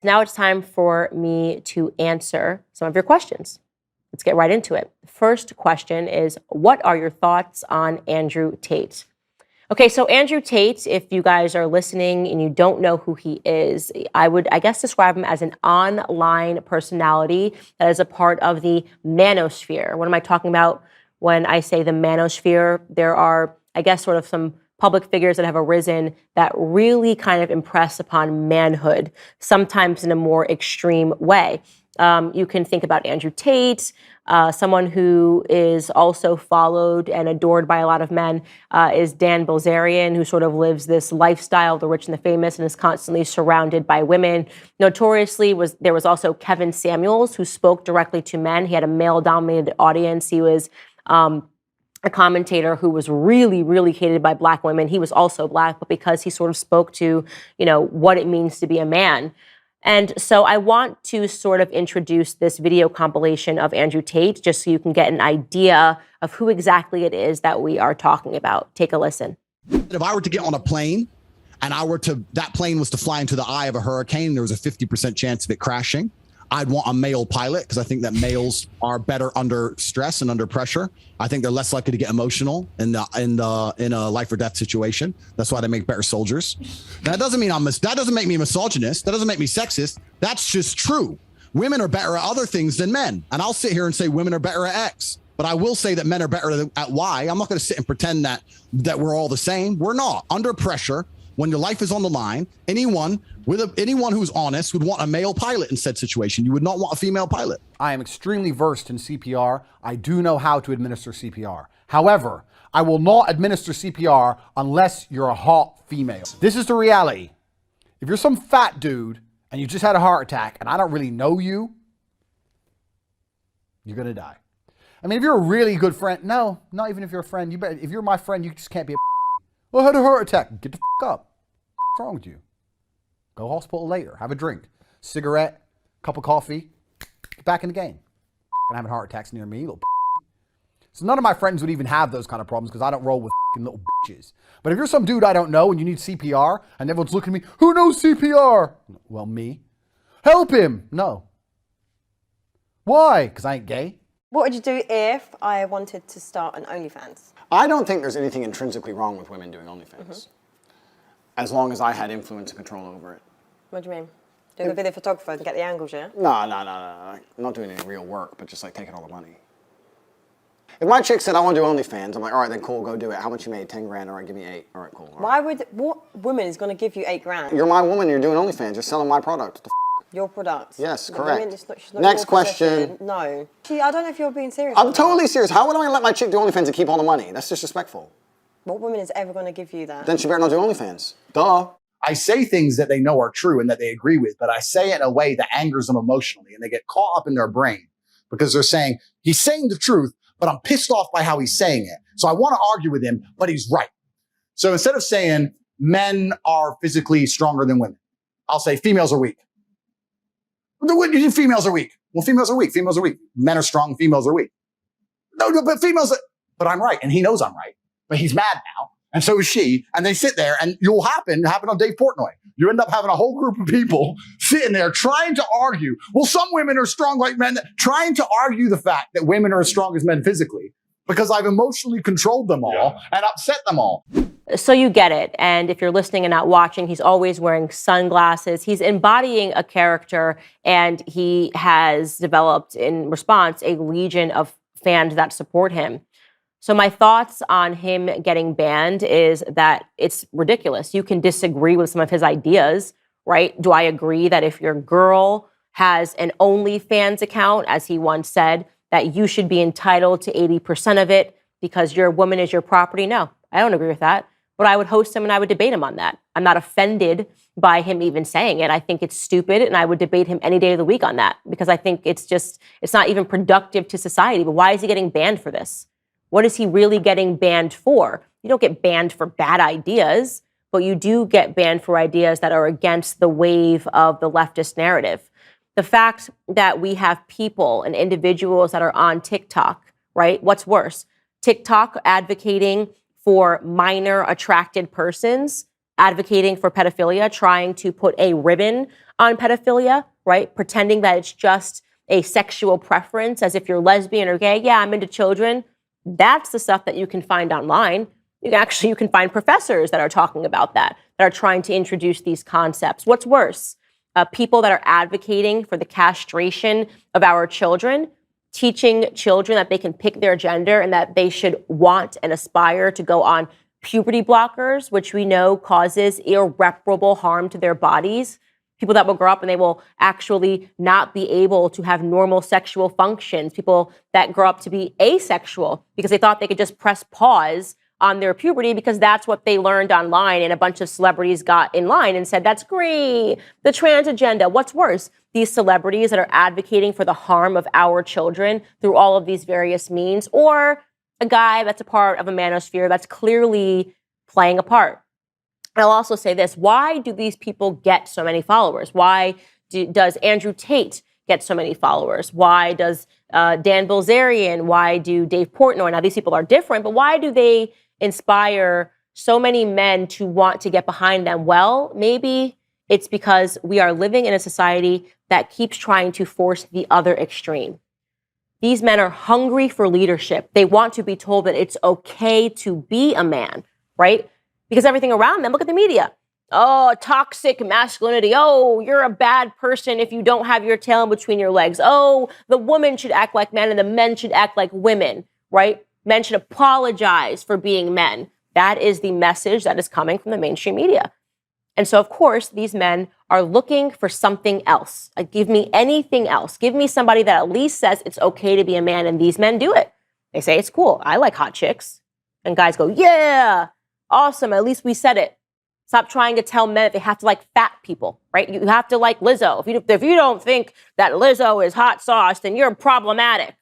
Now it's time for me to answer some of your questions. Let's get right into it. First question is, what are your thoughts on Andrew Tate? Okay, so Andrew Tate, if you guys are listening and you don't know who he is, I would, I guess, describe him as an online personality that is a part of the manosphere. What am I talking about when I say the manosphere? There are, I guess, sort of some public figures that have arisen that really kind of impress upon manhood, sometimes in a more extreme way. You can think about Andrew Tate, someone who is also followed and adored by a lot of men is Dan Bilzerian, who sort of lives this lifestyle of the rich and the famous and is constantly surrounded by women. Notoriously, there was also Kevin Samuels, who spoke directly to men. He had a male-dominated audience. He was a commentator who was really, really hated by Black women. He was also Black, but because he sort of spoke to, what it means to be a man. And so I want to sort of introduce this video compilation of Andrew Tate, just so you can get an idea of who exactly it is that we are talking about. Take a listen. If I were to get on a plane and that plane was to fly into the eye of a hurricane, there was a 50% chance of it crashing. I'd want a male pilot because I think that males are better under stress and under pressure. I think they're less likely to get emotional in a life or death situation. That's why they make better soldiers. That doesn't mean that doesn't make me misogynist. That doesn't make me sexist. That's just true. Women are better at other things than men. And I'll sit here and say women are better at X. But I will say that men are better at Y. I'm not going to sit and pretend that we're all the same. We're not. Under pressure, when your life is on the line, anyone who's honest would want a male pilot in said situation. You would not want a female pilot. I am extremely versed in CPR. I do know how to administer CPR. However, I will not administer CPR unless you're a hot female. This is the reality. If you're some fat dude and you just had a heart attack and I don't really know you, you're going to die. I mean, if you're a really good friend, no, not even if you're a friend. If you're my friend, you just can't be a I had a heart attack. Get the up. What's wrong with you? Go hospital later. Have a drink. Cigarette, cup of coffee. Get back in the game. Having heart attacks near me, little. So none of my friends would even have those kind of problems because I don't roll with little bitches. But if you're some dude I don't know and you need CPR and everyone's looking at me, who knows CPR? Well, me. Help him. No. Why? Because I ain't gay. What would you do if I wanted to start an OnlyFans? I don't think there's anything intrinsically wrong with women doing OnlyFans, as long as I had influence and control over it. What do you mean? Doing a video photographer and get the angles, yeah? No. I'm not doing any real work, but just like taking all the money. If my chick said, I want to do OnlyFans, I'm like, all right, then cool, go do it. How much you made? 10 grand, all right, give me 8. All right, cool. All right. What woman is going to give you 8 grand? You're my woman, you're doing OnlyFans, you're selling my product. Your product? Yes, The correct. woman, she's not Next your question. possession. No. I don't know if you're being serious. I'm totally serious. How would I let my chick do OnlyFans and keep all the money? That's disrespectful. What woman is ever going to give you that? Then she better not do OnlyFans. Duh. I say things that they know are true and that they agree with, but I say it in a way that angers them emotionally, and they get caught up in their brain because they're saying, he's saying the truth, but I'm pissed off by how he's saying it. So I want to argue with him, but he's right. So instead of saying men are physically stronger than women, I'll say females are weak. Females are weak. Well, females are weak. Females are weak. Men are strong. Females are weak. No, but I'm right. And he knows I'm right. But he's mad now. And so is she. And they sit there and you'll happen on Dave Portnoy. You end up having a whole group of people sitting there trying to argue. Well, some women are strong like men, trying to argue the fact that women are as strong as men physically because I've emotionally controlled them all and upset them all. So you get it. And if you're listening and not watching, he's always wearing sunglasses. He's embodying a character, and he has developed in response a legion of fans that support him. So my thoughts on him getting banned is that it's ridiculous. You can disagree with some of his ideas, right? Do I agree that if your girl has an OnlyFans account, as he once said, that you should be entitled to 80% of it because your woman is your property? No, I don't agree with that. But I would host him and I would debate him on that. I'm not offended by him even saying it. I think it's stupid, and I would debate him any day of the week on that because I think it's not even productive to society. But why is he getting banned for this? What is he really getting banned for? You don't get banned for bad ideas, but you do get banned for ideas that are against the wave of the leftist narrative. The fact that we have people and individuals that are on TikTok, right? What's worse? TikTok advocating for minor attracted persons, advocating for pedophilia, trying to put a ribbon on pedophilia, right? Pretending that it's just a sexual preference, as if you're lesbian or gay. Yeah, I'm into children. That's the stuff that you can find online. You can find professors that are talking about that are trying to introduce these concepts. What's worse? People that are advocating for the castration of our children, teaching children that they can pick their gender and that they should want and aspire to go on puberty blockers, which we know causes irreparable harm to their bodies. People that will grow up and they will actually not be able to have normal sexual functions. People that grow up to be asexual because they thought they could just press pause on their puberty because that's what they learned online, and a bunch of celebrities got in line and said, that's great, the trans agenda. What's worse? These celebrities that are advocating for the harm of our children through all of these various means, or a guy that's a part of a manosphere that's clearly playing a part. I'll also say this. Why do these people get so many followers? Why does Andrew Tate get so many followers? Why does Dan Bilzerian? Why do Dave Portnoy? Now, these people are different, but why do they inspire so many men to want to get behind them? Well, maybe it's because we are living in a society that keeps trying to force the other extreme. These men are hungry for leadership. They want to be told that it's okay to be a man, right? Because everything around them, look at the media. Oh, toxic masculinity. Oh, you're a bad person if you don't have your tail in between your legs. Oh, the woman should act like men and the men should act like women, right? Men should apologize for being men. That is the message that is coming from the mainstream media. And so, of course, these men are looking for something else. Like, give me anything else. Give me somebody that at least says it's okay to be a man. And these men do it. They say, it's cool. I like hot chicks. And guys go, yeah, awesome. At least we said it. Stop trying to tell men that they have to like fat people, right? You have to like Lizzo. If you don't think that Lizzo is hot sauce, then you're problematic,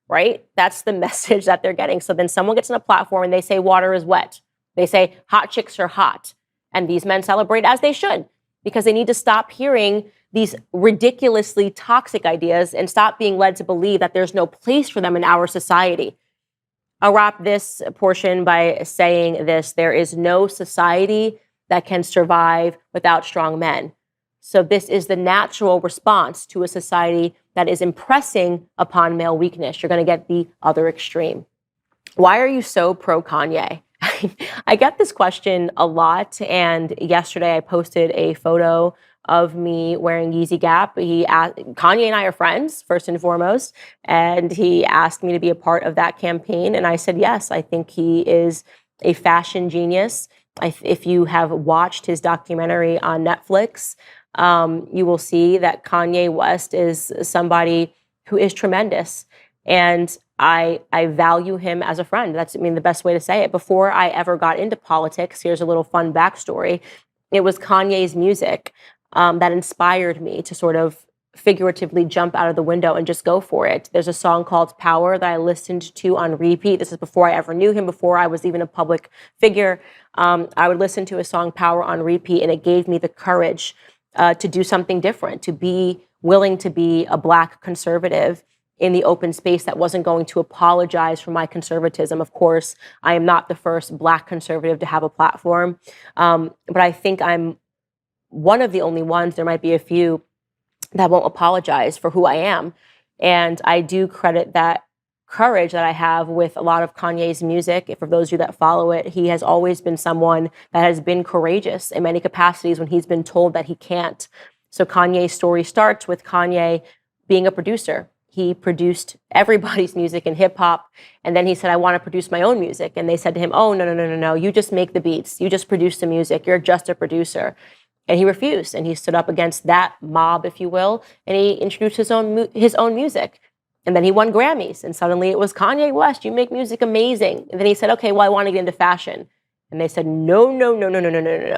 right? That's the message that they're getting. So then someone gets on a platform and they say water is wet. They say hot chicks are hot. And these men celebrate, as they should, because they need to stop hearing these ridiculously toxic ideas and stop being led to believe that there's no place for them in our society. I'll wrap this portion by saying this. There is no society that can survive without strong men. So this is the natural response to a society that is impressing upon male weakness. You're going to get the other extreme. Why are you so pro Kanye? I get this question a lot, and yesterday I posted a photo of me wearing Yeezy Gap. Kanye and I are friends, first and foremost, and he asked me to be a part of that campaign, and I said yes. I think he is a fashion genius. If you have watched his documentary on Netflix, you will see that Kanye West is somebody who is tremendous, and I value him as a friend. That's, the best way to say it. Before I ever got into politics, here's a little fun backstory. It was Kanye's music that inspired me to sort of figuratively jump out of the window and just go for it. There's a song called Power that I listened to on repeat. This is before I ever knew him, before I was even a public figure. I would listen to his song Power on repeat, and it gave me the courage to do something different, to be willing to be a Black conservative in the open space that wasn't going to apologize for my conservatism. Of course, I am not the first Black conservative to have a platform, but I think I'm one of the only ones. There might be a few that won't apologize for who I am. And I do credit that courage that I have with a lot of Kanye's music. For those of you that follow it, he has always been someone that has been courageous in many capacities when he's been told that he can't. So Kanye's story starts with Kanye being a producer. He produced everybody's music in hip hop. And then he said, I want to produce my own music. And they said to him, oh, no. You just make the beats. You just produce the music. You're just a producer. And he refused. And he stood up against that mob, if you will. And he introduced his own music. And then he won Grammys. And suddenly it was Kanye West. You make music amazing. And then he said, okay, well, I want to get into fashion. And they said, no.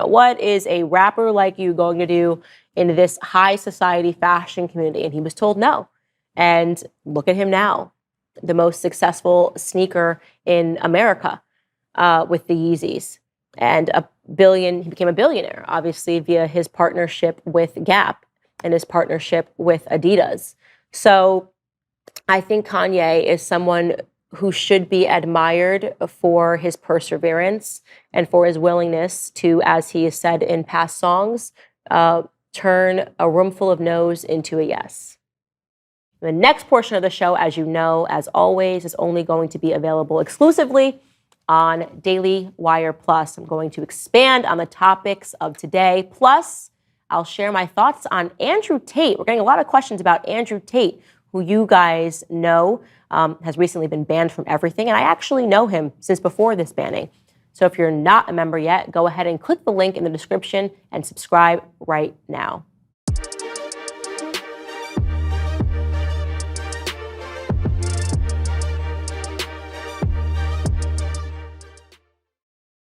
What is a rapper like you going to do in this high society fashion community? And he was told no. And look at him now, the most successful sneaker in America with the Yeezys. And he became a billionaire, obviously, via his partnership with Gap and his partnership with Adidas. So I think Kanye is someone who should be admired for his perseverance and for his willingness to, as he has said in past songs, turn a room full of no's into a yes. The next portion of the show, as you know, as always, is only going to be available exclusively on Daily Wire Plus. I'm going to expand on the topics of today. Plus, I'll share my thoughts on Andrew Tate. We're getting a lot of questions about Andrew Tate, who you guys know has recently been banned from everything. And I actually know him since before this banning. So if you're not a member yet, go ahead and click the link in the description and subscribe right now.